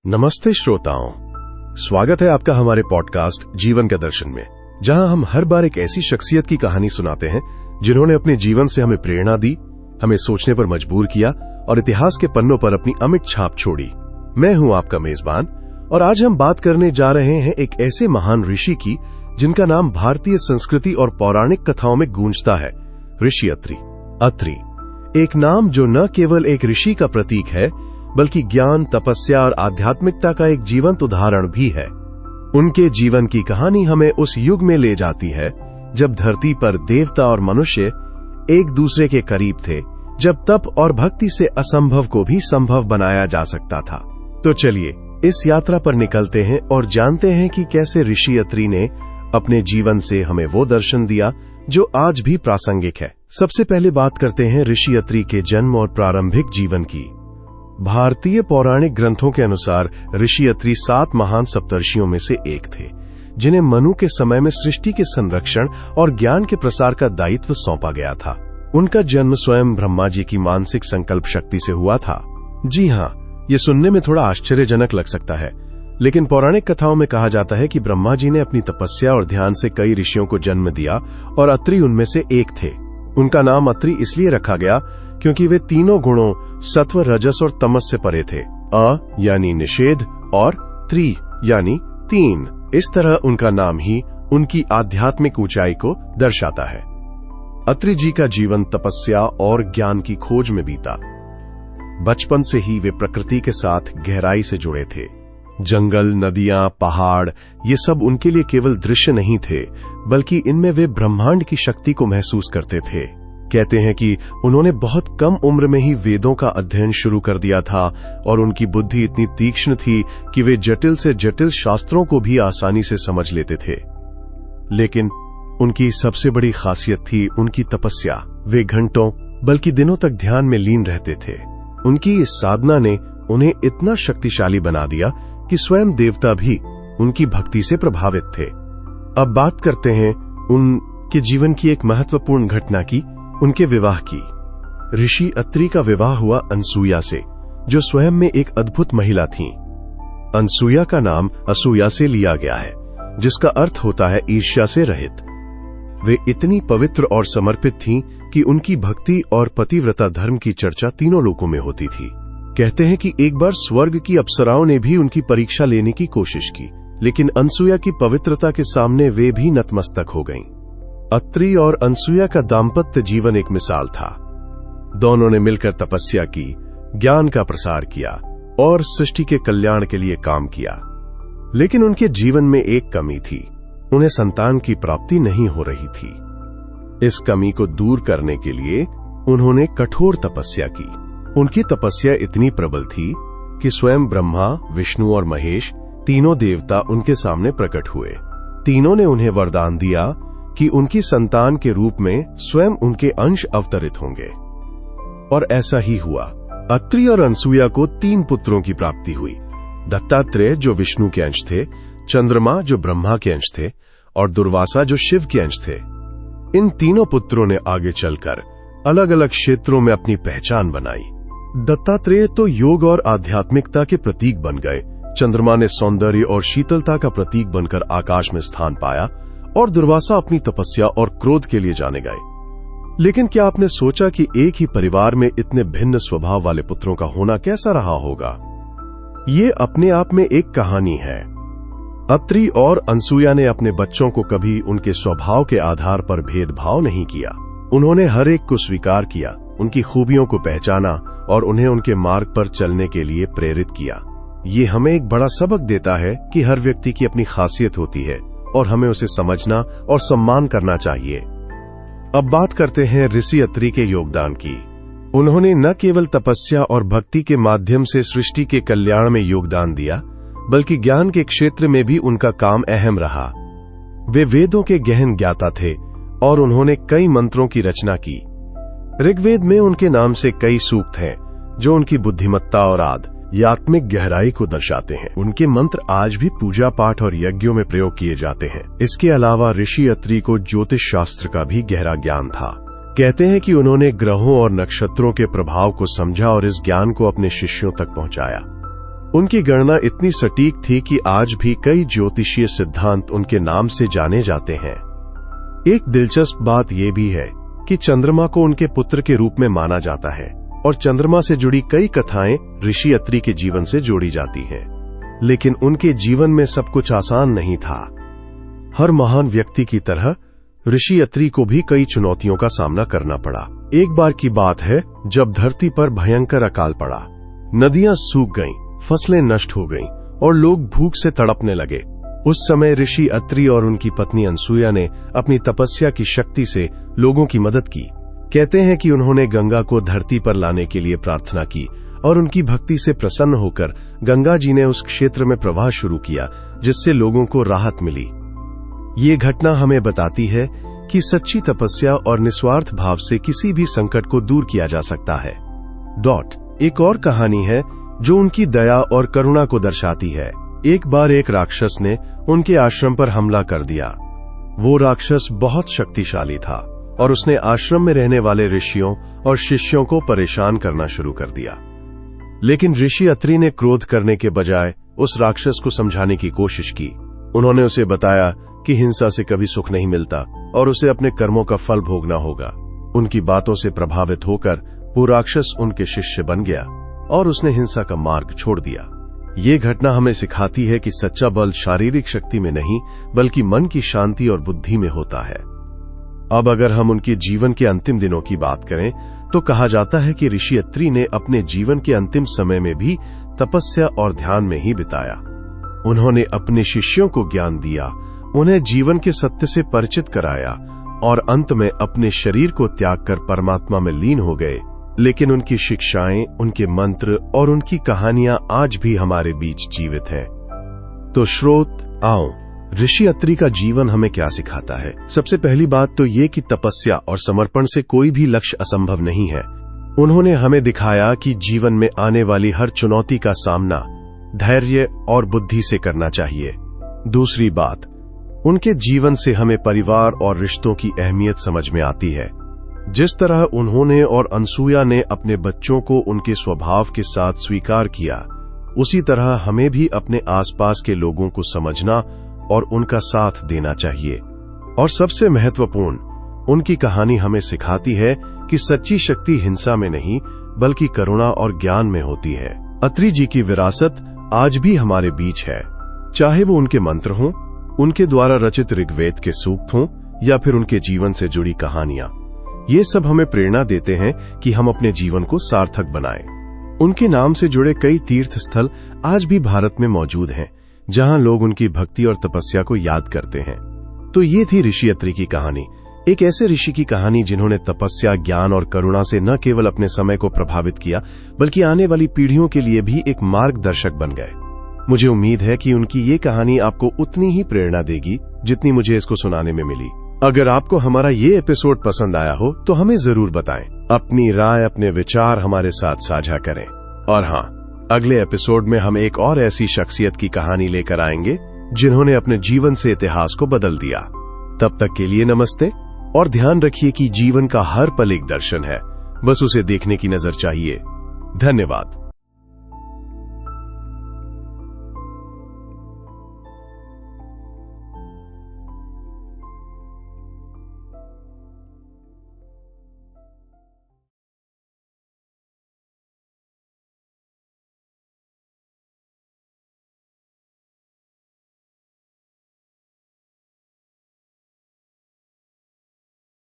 नमस्ते श्रोताओं, स्वागत है आपका हमारे पॉडकास्ट जीवन का दर्शन में, जहां हम हर बार एक ऐसी शख्सियत की कहानी सुनाते हैं जिन्होंने अपने जीवन से हमें प्रेरणा दी, हमें सोचने पर मजबूर किया और इतिहास के पन्नों पर अपनी अमिट छाप छोड़ी। मैं हूं आपका मेजबान और आज हम बात करने जा रहे हैं एक ऐसे महान ऋषि की जिनका नाम भारतीय संस्कृति और पौराणिक कथाओं में गूंजता है, ऋषि अत्रि। अत्रि एक नाम जो न केवल एक ऋषि का प्रतीक है बल्कि ज्ञान, तपस्या और आध्यात्मिकता का एक जीवंत उदाहरण भी है। उनके जीवन की कहानी हमें उस युग में ले जाती है जब धरती पर देवता और मनुष्य एक दूसरे के करीब थे, जब तप और भक्ति से असंभव को भी संभव बनाया जा सकता था। तो चलिए इस यात्रा पर निकलते हैं और जानते हैं कि कैसे ऋषि अत्रि ने अपने जीवन से हमें वो दर्शन दिया जो आज भी प्रासंगिक है। सबसे पहले बात करते हैं ऋषि अत्रि के जन्म और प्रारंभिक जीवन की। भारतीय पौराणिक ग्रंथों के अनुसार ऋषि अत्रि 7 महान सप्तर्षियों में से एक थे, जिन्हें मनु के समय में सृष्टि के संरक्षण और ज्ञान के प्रसार का दायित्व सौंपा गया था। उनका जन्म स्वयं ब्रह्मा जी की मानसिक संकल्प शक्ति से हुआ था। जी हाँ, ये सुनने में थोड़ा आश्चर्यजनक लग सकता है, लेकिन पौराणिक कथाओं में कहा जाता है कि ब्रह्मा जी ने अपनी तपस्या और ध्यान से कई ऋषियों को जन्म दिया और अत्रि उनमें से एक थे। उनका नाम अत्रि इसलिए रखा गया क्योंकि वे तीनों गुणों सत्व, रजस और तमस से परे थे। अ यानी निषेध और त्रि यानी 3। इस तरह उनका नाम ही उनकी आध्यात्मिक ऊंचाई को दर्शाता है। अत्रि जी का जीवन तपस्या और ज्ञान की खोज में बीता। बचपन से ही वे प्रकृति के साथ गहराई से जुड़े थे। जंगल, नदियां, पहाड़, ये सब उनके लिए केवल दृश्य नहीं थे, बल्कि इनमें वे ब्रह्मांड की शक्ति को महसूस करते थे। कहते हैं कि उन्होंने बहुत कम उम्र में ही वेदों का अध्ययन शुरू कर दिया था और उनकी बुद्धि इतनी तीक्ष्ण थी कि वे जटिल से जटिल शास्त्रों को भी आसानी से समझ लेते थे। लेकिन उनकी सबसे बड़ी खासियत थी उनकी तपस्या। वे घंटों बल्कि दिनों तक ध्यान में लीन रहते थे। उनकी इस साधना ने उन्हें इतना शक्तिशाली बना दिया कि स्वयं देवता भी उनकी भक्ति से प्रभावित थे। अब बात करते हैं उनके जीवन की एक महत्वपूर्ण घटना की, उनके विवाह की। ऋषि अत्रि का विवाह हुआ अनसुया से, जो स्वयं में एक अद्भुत महिला थीं। अनसुया का नाम असूया से लिया गया है, जिसका अर्थ होता है ईर्ष्या से रहित। वे इतनी पवित्र और समर्पित थीं कि उनकी भक्ति और पतिव्रता धर्म की चर्चा तीनों लोकों में होती थी। कहते हैं कि एक बार स्वर्ग की अप्सराओं ने भी उनकी परीक्षा लेने की कोशिश की, लेकिन अनसुया की पवित्रता के सामने वे भी नतमस्तक हो गईं। अत्रि और अनसुया का दाम्पत्य जीवन एक मिसाल था। दोनों ने मिलकर तपस्या की, ज्ञान का प्रसार किया और सृष्टि के कल्याण के लिए काम किया। लेकिन उनके जीवन में एक कमी थी, उन्हें संतान की प्राप्ति नहीं हो रही थी। इस कमी को दूर करने के लिए उन्होंने कठोर तपस्या की। उनकी तपस्या इतनी प्रबल थी कि स्वयं ब्रह्मा, विष्णु और महेश तीनों देवता उनके सामने प्रकट हुए। तीनों ने उन्हें वरदान दिया कि उनकी संतान के रूप में स्वयं उनके अंश अवतरित होंगे, और ऐसा ही हुआ। अत्रि और अनसुया को 3 पुत्रों की प्राप्ति हुई। दत्तात्रेय जो विष्णु के अंश थे, चंद्रमा जो ब्रह्मा के अंश थे और दुर्वासा जो शिव के अंश थे। इन तीनों पुत्रों ने आगे चलकर अलग अलग क्षेत्रों में अपनी पहचान बनाई। दत्तात्रेय तो योग और आध्यात्मिकता के प्रतीक बन गए, चंद्रमा ने सौंदर्य और शीतलता का प्रतीक बनकर आकाश में स्थान पाया और दुर्वासा अपनी तपस्या और क्रोध के लिए जाने गए। लेकिन क्या आपने सोचा कि एक ही परिवार में इतने भिन्न स्वभाव वाले पुत्रों का होना कैसा रहा होगा? ये अपने आप में एक कहानी है। अत्रि और अनसुया ने अपने बच्चों को कभी उनके स्वभाव के आधार पर भेदभाव नहीं किया। उन्होंने हर एक को स्वीकार किया, उनकी खूबियों को पहचाना और उन्हें उनके मार्ग पर चलने के लिए प्रेरित किया। ये हमें एक बड़ा सबक देता है कि हर व्यक्ति की अपनी खासियत होती है और हमें उसे समझना और सम्मान करना चाहिए। अब बात करते हैं ऋषि अत्रि के योगदान की। उन्होंने न केवल तपस्या और भक्ति के माध्यम से सृष्टि के कल्याण में योगदान दिया, बल्कि ज्ञान के क्षेत्र में भी उनका काम अहम रहा। वे वेदों के गहन ज्ञाता थे और उन्होंने कई मंत्रों की रचना की। ऋग्वेद में उनके नाम से कई सूक्त हैं, जो उनकी बुद्धिमत्ता और आध्यात्मिक गहराई को दर्शाते हैं। उनके मंत्र आज भी पूजा पाठ और यज्ञों में प्रयोग किए जाते हैं। इसके अलावा ऋषि अत्रि को ज्योतिष शास्त्र का भी गहरा ज्ञान था। कहते हैं कि उन्होंने ग्रहों और नक्षत्रों के प्रभाव को समझा और इस ज्ञान को अपने शिष्यों तक पहुंचाया। उनकी गणना इतनी सटीक थी कि आज भी कई ज्योतिषीय सिद्धांत उनके नाम से जाने जाते हैं। एक दिलचस्प बात यह भी है कि चंद्रमा को उनके पुत्र के रूप में माना जाता है और चंद्रमा से जुड़ी कई कथाएं ऋषि अत्रि के जीवन से जोड़ी जाती हैं। लेकिन उनके जीवन में सब कुछ आसान नहीं था। हर महान व्यक्ति की तरह ऋषि अत्रि को भी कई चुनौतियों का सामना करना पड़ा। एक बार की बात है जब धरती पर भयंकर अकाल पड़ा। नदियां सूख गईं, फसलें नष्ट हो गईं और लोग भूख से तड़पने लगे। उस समय ऋषि अत्रि और उनकी पत्नी अनसुया ने अपनी तपस्या की शक्ति से लोगों की मदद की। कहते हैं कि उन्होंने गंगा को धरती पर लाने के लिए प्रार्थना की और उनकी भक्ति से प्रसन्न होकर गंगा जी ने उस क्षेत्र में प्रवाह शुरू किया, जिससे लोगों को राहत मिली। ये घटना हमें बताती है कि सच्ची तपस्या और निस्वार्थ भाव से किसी भी संकट को दूर किया जा सकता है। एक और कहानी है जो उनकी दया और करुणा को दर्शाती है। एक बार एक राक्षस ने उनके आश्रम पर हमला कर दिया। वो राक्षस बहुत शक्तिशाली था और उसने आश्रम में रहने वाले ऋषियों और शिष्यों को परेशान करना शुरू कर दिया। लेकिन ऋषि अत्रि ने क्रोध करने के बजाय उस राक्षस को समझाने की कोशिश की। उन्होंने उसे बताया कि हिंसा से कभी सुख नहीं मिलता और उसे अपने कर्मों का फल भोगना होगा। उनकी बातों से प्रभावित होकर वो राक्षस उनके शिष्य बन गया और उसने हिंसा का मार्ग छोड़ दिया। ये घटना हमें सिखाती है कि सच्चा बल शारीरिक शक्ति में नहीं बल्कि मन की शांति और बुद्धि में होता है। अब अगर हम उनके जीवन के अंतिम दिनों की बात करें तो कहा जाता है कि ऋषि अत्रि ने अपने जीवन के अंतिम समय में भी तपस्या और ध्यान में ही बिताया। उन्होंने अपने शिष्यों को ज्ञान दिया, उन्हें जीवन के सत्य से परिचित कराया और अंत में अपने शरीर को त्याग कर परमात्मा में लीन हो गए। लेकिन उनकी शिक्षाएं, उनके मंत्र और उनकी कहानियां आज भी हमारे बीच जीवित हैं। तो श्रोत आओ, ऋषि अत्रि का जीवन हमें क्या सिखाता है। सबसे पहली बात तो ये कि तपस्या और समर्पण से कोई भी लक्ष्य असंभव नहीं है। उन्होंने हमें दिखाया कि जीवन में आने वाली हर चुनौती का सामना धैर्य और बुद्धि से करना चाहिए। दूसरी बात, उनके जीवन से हमें परिवार और रिश्तों की अहमियत समझ में आती है। जिस तरह उन्होंने और अनसुया ने अपने बच्चों को उनके स्वभाव के साथ स्वीकार किया, उसी तरह हमें भी अपने आसपास के लोगों को समझना और उनका साथ देना चाहिए। और सबसे महत्वपूर्ण, उनकी कहानी हमें सिखाती है कि सच्ची शक्ति हिंसा में नहीं बल्कि करुणा और ज्ञान में होती है। अत्रि जी की विरासत आज भी हमारे बीच है, चाहे वो उनके मंत्र हों, उनके द्वारा रचित ऋग्वेद के सूक्त हों या फिर उनके जीवन से जुड़ी कहानियां। ये सब हमें प्रेरणा देते हैं कि हम अपने जीवन को सार्थक बनाएं। उनके नाम से जुड़े कई तीर्थ स्थल आज भी भारत में मौजूद हैं, जहां लोग उनकी भक्ति और तपस्या को याद करते हैं। तो ये थी ऋषि अत्रि की कहानी, एक ऐसे ऋषि की कहानी जिन्होंने तपस्या, ज्ञान और करुणा से न केवल अपने समय को प्रभावित किया बल्कि आने वाली पीढ़ियों के लिए भी एक मार्गदर्शक बन गए। मुझे उम्मीद है कि उनकी ये कहानी आपको उतनी ही प्रेरणा देगी जितनी मुझे इसको सुनाने में मिली। अगर आपको हमारा ये एपिसोड पसंद आया हो तो हमें जरूर बताएं। अपनी राय, अपने विचार हमारे साथ साझा करें। और हाँ, अगले एपिसोड में हम एक और ऐसी शख्सियत की कहानी लेकर आएंगे जिन्होंने अपने जीवन से इतिहास को बदल दिया। तब तक के लिए नमस्ते और ध्यान रखिए कि जीवन का हर पल एक दर्शन है, बस उसे देखने की नजर चाहिए। धन्यवाद।